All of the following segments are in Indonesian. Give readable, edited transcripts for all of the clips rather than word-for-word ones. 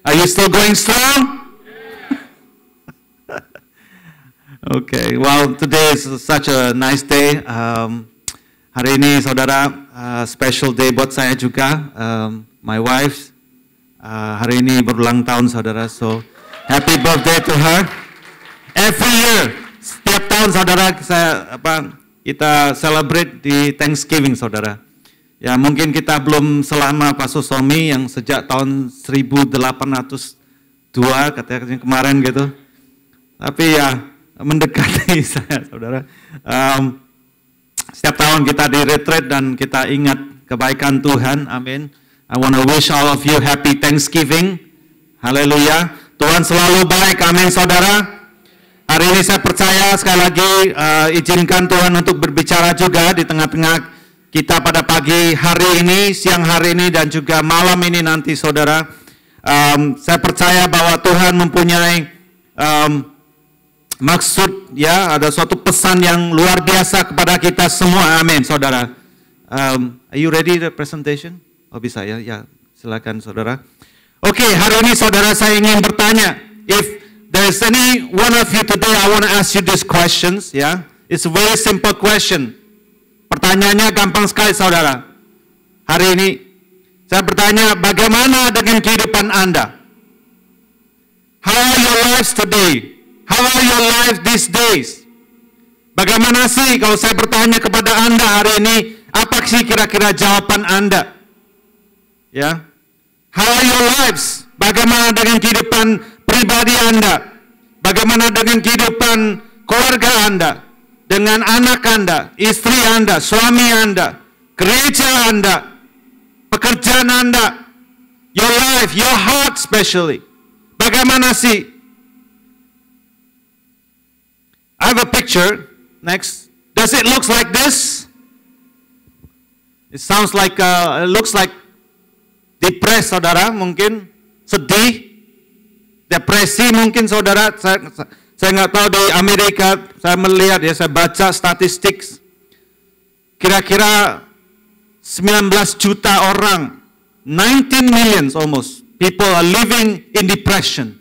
Are you still going strong? Okay, well, today is such a nice day. Hari ini, saudara, special day buat saya juga. My wife, hari ini berulang tahun, saudara. So, happy birthday to her. Every year, setiap tahun, saudara, kita celebrate di Thanksgiving, saudara. Ya, mungkin kita belum selama Pak Susomi yang sejak tahun 1802, katanya kemarin gitu. Tapi ya, mendekati saya, saudara. Setiap tahun kita di retreat dan kita ingat kebaikan Tuhan. Amin. I want to wish all of you happy Thanksgiving. Haleluya. Tuhan selalu baik. Amin, saudara. Hari ini saya percaya sekali lagi izinkan Tuhan untuk berbicara juga di tengah-tengah kita pada pagi hari ini, siang hari ini, dan juga malam ini nanti, saudara. Saya percaya bahwa Tuhan mempunyai maksud, ya, ada suatu pesan yang luar biasa kepada kita semua. Amin, saudara. Are you ready the presentation? Oh, bisa ya? Ya, silakan, saudara. Oke, hari ini, saudara, saya ingin bertanya. If there's any one of you today, I want to ask you these questions. Ya, it's a very simple question. Pertanyaannya gampang sekali, saudara. Hari ini, saya bertanya, bagaimana dengan kehidupan Anda? How are your lives today? How are your life these days? Bagaimana sih kalau saya bertanya kepada Anda hari ini, apa sih kira-kira jawaban Anda? Ya. How are your lives? Bagaimana dengan kehidupan pribadi Anda? Bagaimana dengan kehidupan keluarga Anda? Dengan anak Anda, istri Anda, suami Anda, gereja Anda, pekerjaan Anda, your life, your heart especially. Bagaimana sih? I have a picture. Next. Does it look like this? It sounds like, it looks like depressed, saudara, mungkin sedih, depresi mungkin, saudara. Saya nggak tahu di Amerika. Saya melihat, ya, saya baca statistik. Kira-kira 19 juta orang, 19 million almost people are living in depression.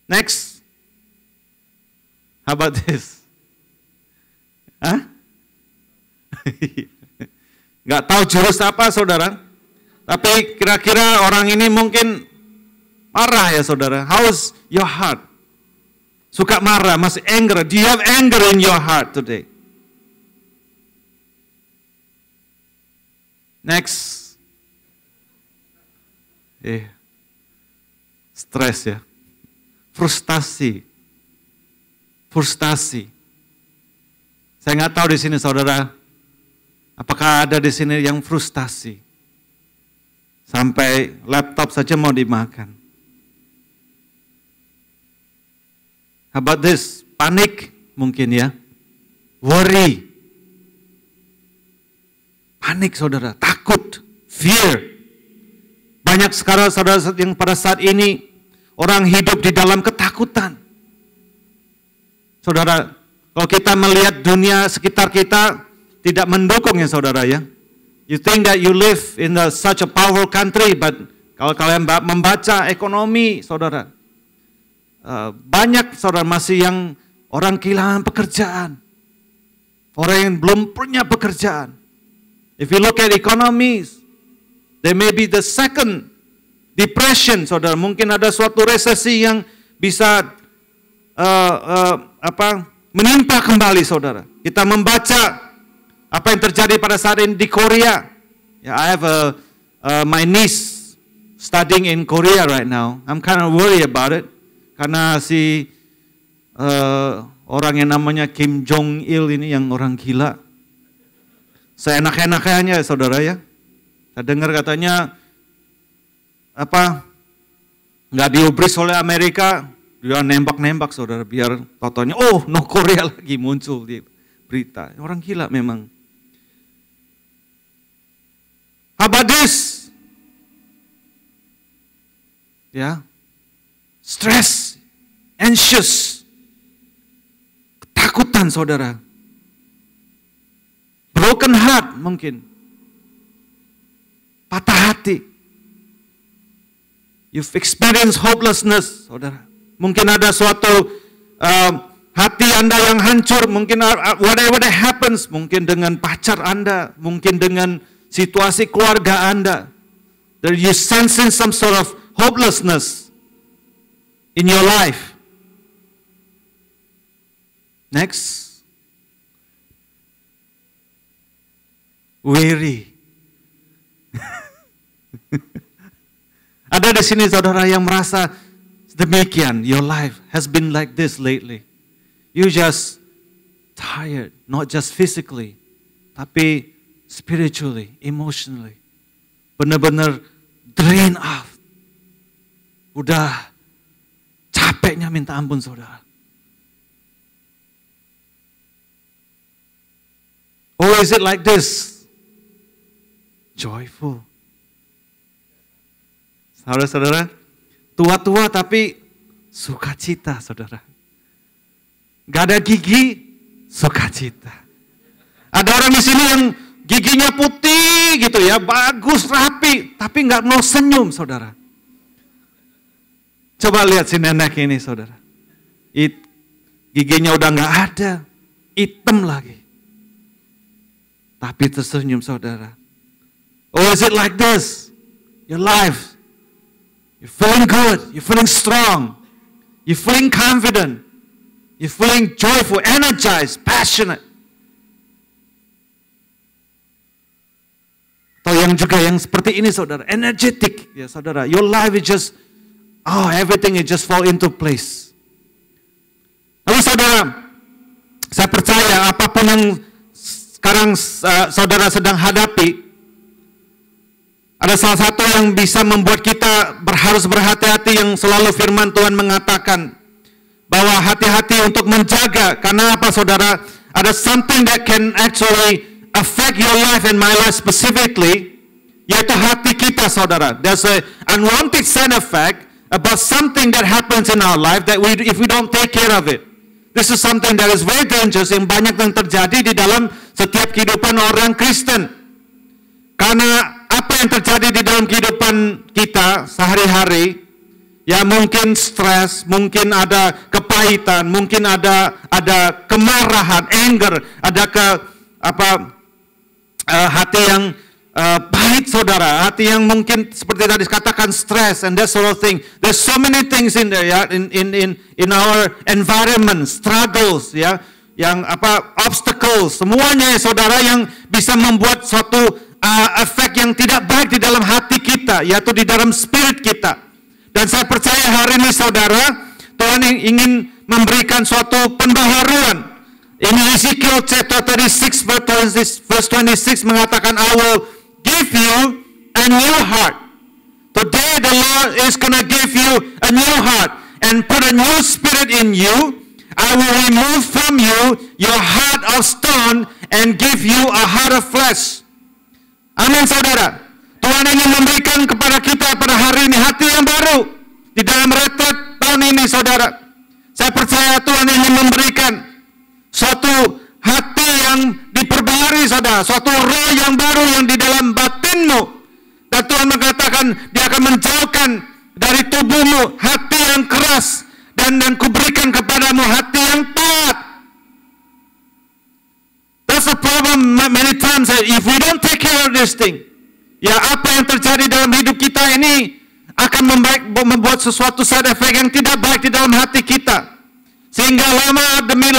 Next. How about this? Hah? Nggak tahu jurus apa, saudara. Tapi kira-kira orang ini mungkin marah, ya, saudara. How's your heart? Suka marah, masih anger. Do you have anger in your heart today? Next. Stres, ya. Frustasi. Saya nggak tahu di sini, saudara, apakah ada di sini yang frustasi sampai laptop saja mau dimakan. How about this? Panik mungkin, ya. Worry. Panik, saudara. Takut. Fear. Banyak sekarang, saudara, yang pada saat ini orang hidup di dalam ketakutan. Saudara, kalau kita melihat dunia sekitar kita tidak mendukung, ya, saudara, ya. You think that you live in such a powerful country, but kalau kalian membaca ekonomi, saudara, banyak, saudara, masih yang orang kehilangan pekerjaan. Orang yang belum punya pekerjaan. If you look at economies, they may be the second depression, saudara. Mungkin ada suatu resesi yang bisa menimpa kembali, saudara. Kita membaca apa yang terjadi pada saat ini di Korea. I have my niece studying in Korea right now. I'm kind of worried about it karena si orang yang namanya Kim Jong Il ini yang orang gila. Seenak-enaknya, saudara, ya. Saya dengar katanya nggak diubris oleh Amerika, dia nembak-nembak, saudara, biar totonya, North Korea lagi muncul di berita. Orang gila memang. How about this? Ya, stress, anxious, ketakutan, saudara. Broken heart mungkin. hati. You've experienced hopelessness, saudara. Mungkin ada suatu hati Anda yang hancur, mungkin whatever that happens, mungkin dengan pacar Anda, mungkin dengan situasi keluarga Anda. That you sensing some sort of hopelessness in your life. Next. Weary. Ada di sini saudara yang merasa demikian. Your life has been like this lately. You just tired, not just physically, tapi spiritually, emotionally. Benar-benar drain out. Udah capeknya minta ampun saudara. Or is it like this? Joyful. Saudara-saudara, tua-tua tapi sukacita saudara. Gak ada gigi, sukacita. Ada orang di sini yang giginya putih gitu ya, bagus, rapi, tapi gak mau senyum saudara. Coba lihat si nenek ini saudara. Giginya udah gak ada, hitam lagi. Tapi tersenyum saudara. Oh, is it like this? Your life. You're feeling good. You're feeling strong. You're feeling confident. You're feeling joyful, energized, passionate. Atau yang juga yang seperti ini saudara. Energetic. Ya saudara. Your life is just, everything is just fall into place. Lalu saudara, saya percaya apapun yang sekarang saudara sedang hadapi, ada salah satu yang bisa membuat kita harus berhati-hati yang selalu firman Tuhan mengatakan bahwa hati-hati untuk menjaga. Karena apa saudara? Ada something that can actually affect your life and my life specifically, yaitu hati kita saudara. There's an unwanted side effect about something that happens in our life that if we don't take care of it. This is something that is very dangerous yang banyak yang terjadi di dalam setiap kehidupan orang Kristen. Karena apa yang terjadi di dalam kehidupan kita sehari-hari, ya mungkin stres, mungkin ada kepahitan, mungkin ada kemarahan, anger, ada hati yang pahit saudara, hati yang mungkin seperti tadi katakan stres and that sort of thing. There's so many things in there ya, in our environment, struggles ya, yang obstacles, semuanya ya saudara yang bisa membuat suatu efek yang tidak baik di dalam hati kita, yaitu di dalam spirit kita. Dan saya percaya hari ini saudara, Tuhan ingin memberikan suatu pembaharuan. Ini Ezekiel chapter 36 verse 26 mengatakan, I will give you a new heart. Today the Lord is going to give you a new heart and put a new spirit in you. I will remove from you your heart of stone and give you a heart of flesh. Amin saudara. Tuhan ingin memberikan kepada kita pada hari ini hati yang baru. Di dalam retret tahun ini saudara. Saya percaya Tuhan ingin memberikan suatu hati yang diperbaharui saudara. Suatu roh yang baru yang di dalam batinmu. Dan Tuhan mengatakan dia akan menjauhkan dari tubuhmu hati yang keras. Dan kuberikan kepadamu hati yang taat. That's the problem many times. If we don't take care of this thing, ya apa yang terjadi dalam hidup kita ini akan membuat sesuatu side effect yang tidak baik di dalam hati kita. Sehingga lama demi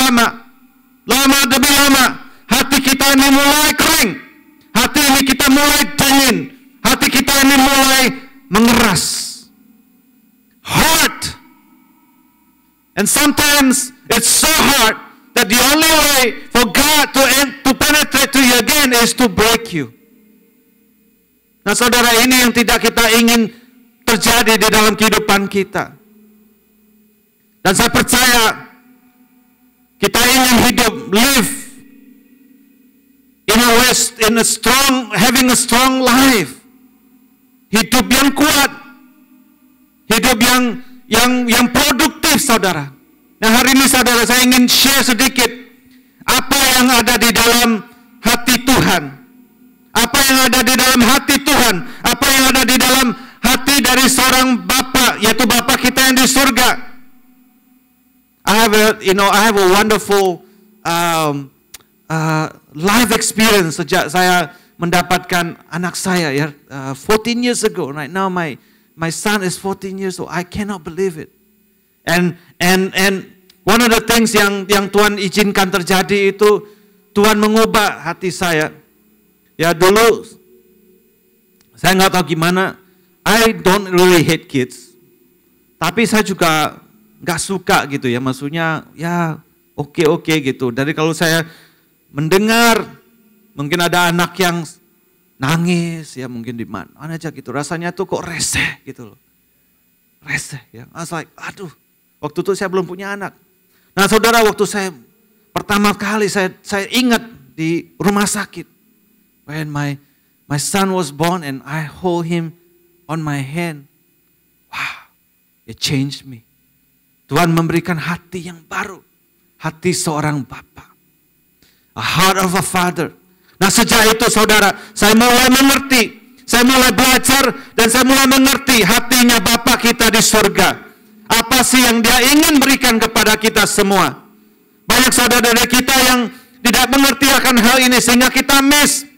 lama, hati kita ini mulai kering. Hati ini kita mulai dingin. Hati kita ini mulai mengeras. Hard. And sometimes it's so hard that the only way for God to penetrate to you again is to break you. Nah saudara, ini yang tidak kita ingin terjadi di dalam kehidupan kita. Dan saya percaya kita ingin hidup, live having a strong life. Hidup yang kuat. Hidup yang produktif saudara. Nah hari ini saudara, saya ingin share sedikit apa yang ada di dalam hati Tuhan. Apa yang ada di dalam hati Tuhan. Apa yang berada di dalam hati dari seorang Bapa, yaitu Bapa kita yang di surga. I have a wonderful life experience sejak saya mendapatkan anak saya, ya, 14 years ago. Right now my son is 14 years old. I cannot believe it. And one of the things yang Tuhan izinkan terjadi itu, Tuhan mengubah hati saya. Ya, dulu saya nggak tahu gimana. I don't really hate kids, tapi saya juga nggak suka gitu ya. Maksudnya ya oke gitu. Dari kalau saya mendengar mungkin ada anak yang nangis ya, mungkin di mana aja gitu, rasanya tuh kok reseh gitu loh. Reseh ya. I was like, aduh, waktu itu saya belum punya anak. Nah saudara, waktu saya pertama kali saya ingat di rumah sakit, when my son was born and I hold him on my hand. Wow, it changed me. Tuhan memberikan hati yang baru, hati seorang bapa, a heart of a father. Nah sejak itu saudara, saya mulai mengerti, saya mulai belajar, dan saya mulai mengerti hatinya Bapa kita di surga. Apa sih yang Dia ingin berikan kepada kita semua? Banyak saudara-saudara kita yang tidak mengerti akan hal ini, sehingga kita miss.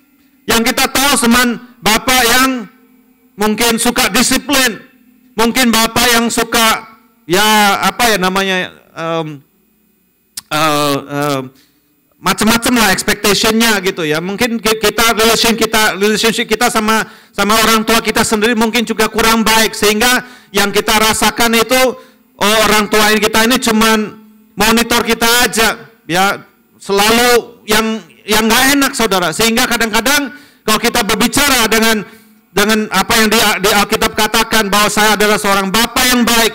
Yang kita tahu cuman Bapak yang mungkin suka disiplin, mungkin Bapak yang suka ya apa ya namanya macam-macam lah expectation-nya gitu ya. Mungkin kita relationship kita sama orang tua kita sendiri mungkin juga kurang baik, sehingga yang kita rasakan itu orang tua kita ini cuman monitor kita aja ya, selalu yang nggak enak saudara. Sehingga kadang-kadang kalau kita berbicara dengan apa yang di Alkitab katakan bahwa saya adalah seorang bapa yang baik,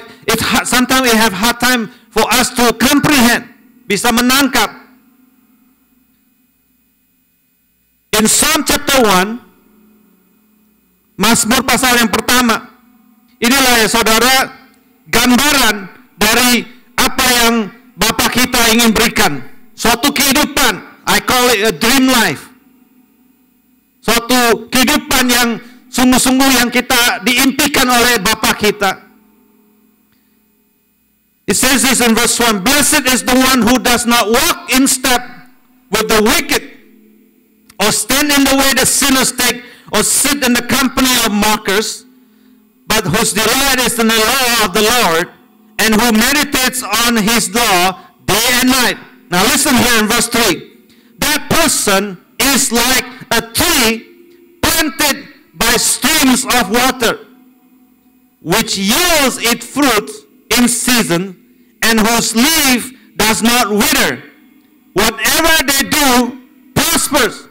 sometimes we have hard time for us to comprehend, bisa menangkap. In Psalm chapter 1, Mazmur pasal yang pertama, inilah ya saudara, gambaran dari apa yang Bapa kita ingin berikan. Suatu kehidupan, I call it a dream life. Suatu kehidupan yang sungguh-sungguh yang kita diimpikan oleh Bapa kita. It says this in verse 1, blessed is the one who does not walk in step with the wicked, or stand in the way the sinners take, or sit in the company of mockers, but whose delight is in the law of the Lord, and who meditates on his law day and night. Now listen here in verse 3. That person is like a tree planted by streams of water, which yields its fruit in season, and whose leaf does not wither. Whatever they do prospers.